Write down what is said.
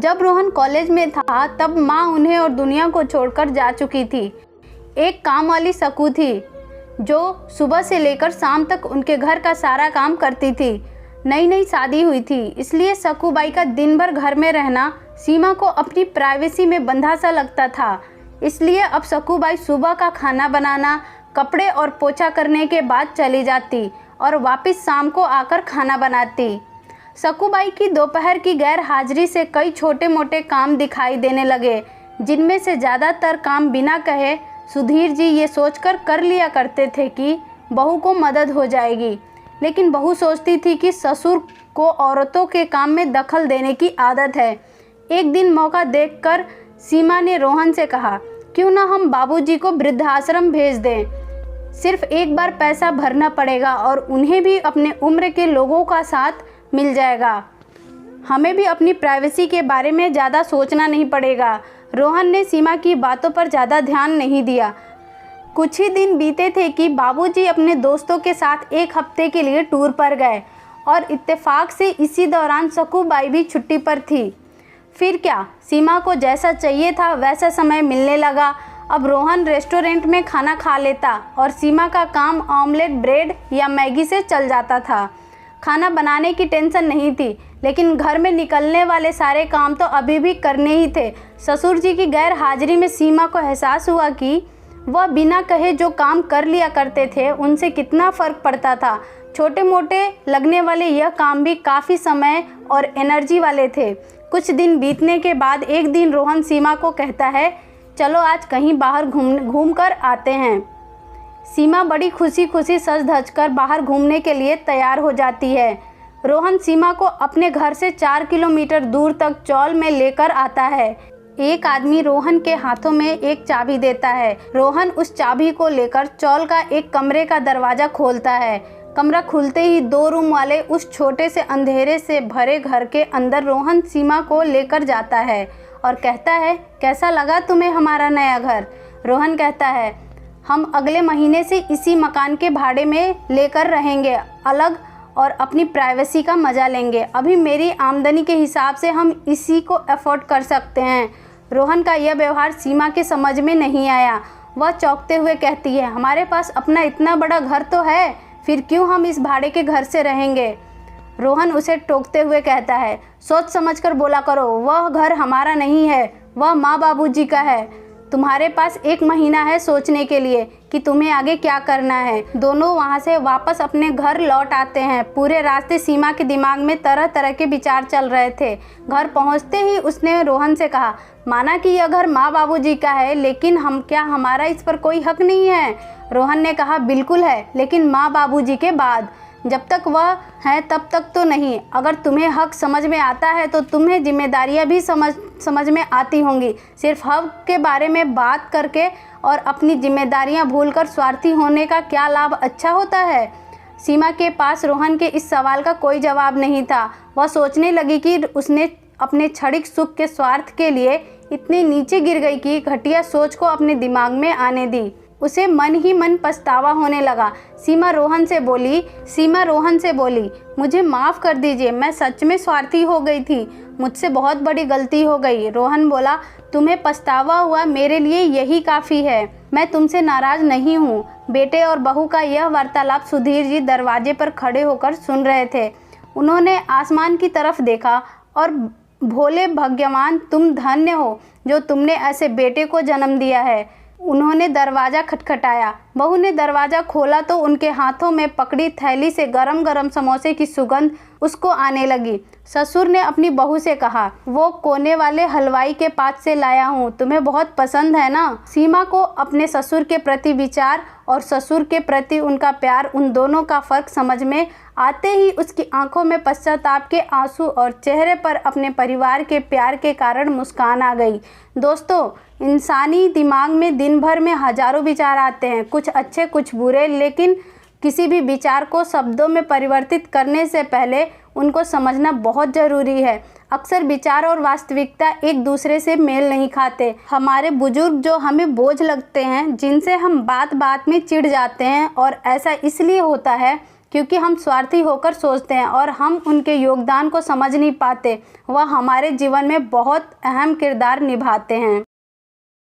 जब रोहन कॉलेज में था तब माँ उन्हें और दुनिया को छोड़कर जा चुकी थी। एक काम वाली सकू थी जो सुबह से लेकर शाम तक उनके घर का सारा काम करती थी। नई नई शादी हुई थी, इसलिए सकूबाई का दिन भर घर में रहना सीमा को अपनी प्राइवेसी में बंधा सा लगता था। इसलिए अब सकूबाई सुबह का खाना बनाना, कपड़े और पोछा करने के बाद चली जाती और वापस शाम को आकर खाना बनाती। सकूबाई की दोपहर की गैर हाजिरी से कई छोटे मोटे काम दिखाई देने लगे, जिनमें से ज़्यादातर काम बिना कहे सुधीर जी ये सोचकर कर लिया करते थे कि बहू को मदद हो जाएगी। लेकिन बहू सोचती थी कि ससुर को औरतों के काम में दखल देने की आदत है। एक दिन मौका देखकर सीमा ने रोहन से कहा, क्यों ना हम बाबूजी को वृद्धाश्रम भेज दें। सिर्फ एक बार पैसा भरना पड़ेगा और उन्हें भी अपने उम्र के लोगों का साथ मिल जाएगा। हमें भी अपनी प्राइवेसी के बारे में ज़्यादा सोचना नहीं पड़ेगा। रोहन ने सीमा की बातों पर ज़्यादा ध्यान नहीं दिया। कुछ ही दिन बीते थे कि बाबूजी अपने दोस्तों के साथ एक हफ्ते के लिए टूर पर गए और इत्तेफाक से इसी दौरान सकूबाई भी छुट्टी पर थी। फिर क्या, सीमा को जैसा चाहिए था वैसा समय मिलने लगा। अब रोहन रेस्टोरेंट में खाना खा लेता और सीमा का काम ऑमलेट, ब्रेड या मैगी से चल जाता था। खाना बनाने की टेंशन नहीं थी, लेकिन घर में निकलने वाले सारे काम तो अभी भी करने ही थे। ससुर जी की गैर हाजिरी में सीमा को एहसास हुआ कि वह बिना कहे जो काम कर लिया करते थे उनसे कितना फ़र्क पड़ता था। छोटे मोटे लगने वाले यह काम भी काफ़ी समय और एनर्जी वाले थे। कुछ दिन बीतने के बाद एक दिन रोहन सीमा को कहता है, चलो आज कहीं बाहर घूम कर आते हैं। सीमा बड़ी खुशी खुशी सज धज कर बाहर घूमने के लिए तैयार हो जाती है। रोहन सीमा को अपने घर से 4 किलोमीटर दूर तक चौल में लेकर आता है। एक आदमी रोहन के हाथों में एक चाबी देता है। रोहन उस चाबी को लेकर चौल का एक कमरे का दरवाज़ा खोलता है। कमरा खुलते ही 2 रूम वाले उस छोटे से अंधेरे से भरे घर के अंदर रोहन सीमा को लेकर जाता है और कहता है, कैसा लगा तुम्हें हमारा नया घर। रोहन कहता है, हम अगले महीने से इसी मकान के भाड़े में लेकर रहेंगे अलग और अपनी प्राइवेसी का मज़ा लेंगे। अभी मेरी आमदनी के हिसाब से हम इसी को अफोर्ड कर सकते हैं। रोहन का यह व्यवहार सीमा के समझ में नहीं आया। वह चौंकते हुए कहती है, हमारे पास अपना इतना बड़ा घर तो है, फिर क्यों हम इस भाड़े के घर से रहेंगे। रोहन उसे टोकते हुए कहता है, सोच समझकर बोला करो, वह घर हमारा नहीं है, वह माँ बाबूजी का है। तुम्हारे पास 1 महीना है सोचने के लिए कि तुम्हें आगे क्या करना है। दोनों वहाँ से वापस अपने घर लौट आते हैं। पूरे रास्ते सीमा के दिमाग में तरह तरह के विचार चल रहे थे। घर पहुँचते ही उसने रोहन से कहा, माना कि यह घर माँ बाबूजी का है, लेकिन हमारा इस पर कोई हक नहीं है। रोहन ने कहा, बिल्कुल है, लेकिन माँ बाबूजी के बाद। जब तक वह है तब तक तो नहीं। अगर तुम्हें हक समझ में आता है तो तुम्हें जिम्मेदारियां भी समझ में आती होंगी। सिर्फ हक के बारे में बात करके और अपनी जिम्मेदारियां भूलकर स्वार्थी होने का क्या लाभ अच्छा होता है। सीमा के पास रोहन के इस सवाल का कोई जवाब नहीं था। वह सोचने लगी कि उसने अपने क्षणिक सुख के स्वार्थ के लिए इतनी नीचे गिर गई कि घटिया सोच को अपने दिमाग में आने दी। उसे मन ही मन पछतावा होने लगा। सीमा रोहन से बोली, मुझे माफ़ कर दीजिए, मैं सच में स्वार्थी हो गई थी, मुझसे बहुत बड़ी गलती हो गई। रोहन बोला, तुम्हें पछतावा हुआ, मेरे लिए यही काफ़ी है, मैं तुमसे नाराज़ नहीं हूँ। बेटे और बहू का यह वार्तालाप सुधीर जी दरवाजे पर खड़े होकर सुन रहे थे। उन्होंने आसमान की तरफ देखा और भोले भगवान, तुम धन्य हो जो तुमने ऐसे बेटे को जन्म दिया है। उन्होंने दरवाज़ा खटखटाया। बहू ने दरवाज़ा खोला तो उनके हाथों में पकड़ी थैली से गरम गरम समोसे की सुगंध उसको आने लगी। ससुर ने अपनी बहू से कहा, वो कोने वाले हलवाई के पास से लाया हूँ, तुम्हें बहुत पसंद है ना। सीमा को अपने ससुर के प्रति विचार और ससुर के प्रति उनका प्यार, उन दोनों का फ़र्क समझ में आते ही उसकी आंखों में पश्चाताप के आंसू और चेहरे पर अपने परिवार के प्यार के कारण मुस्कान आ गई। दोस्तों, इंसानी दिमाग में दिन भर में हजारों विचार आते हैं, कुछ अच्छे कुछ बुरे, लेकिन किसी भी विचार को शब्दों में परिवर्तित करने से पहले उनको समझना बहुत ज़रूरी है। अक्सर विचार और वास्तविकता एक दूसरे से मेल नहीं खाते। हमारे बुजुर्ग जो हमें बोझ लगते हैं, जिनसे हम बात बात में चिढ़ जाते हैं, और ऐसा इसलिए होता है क्योंकि हम स्वार्थी होकर सोचते हैं और हम उनके योगदान को समझ नहीं पाते। वह हमारे जीवन में बहुत अहम किरदार निभाते हैं।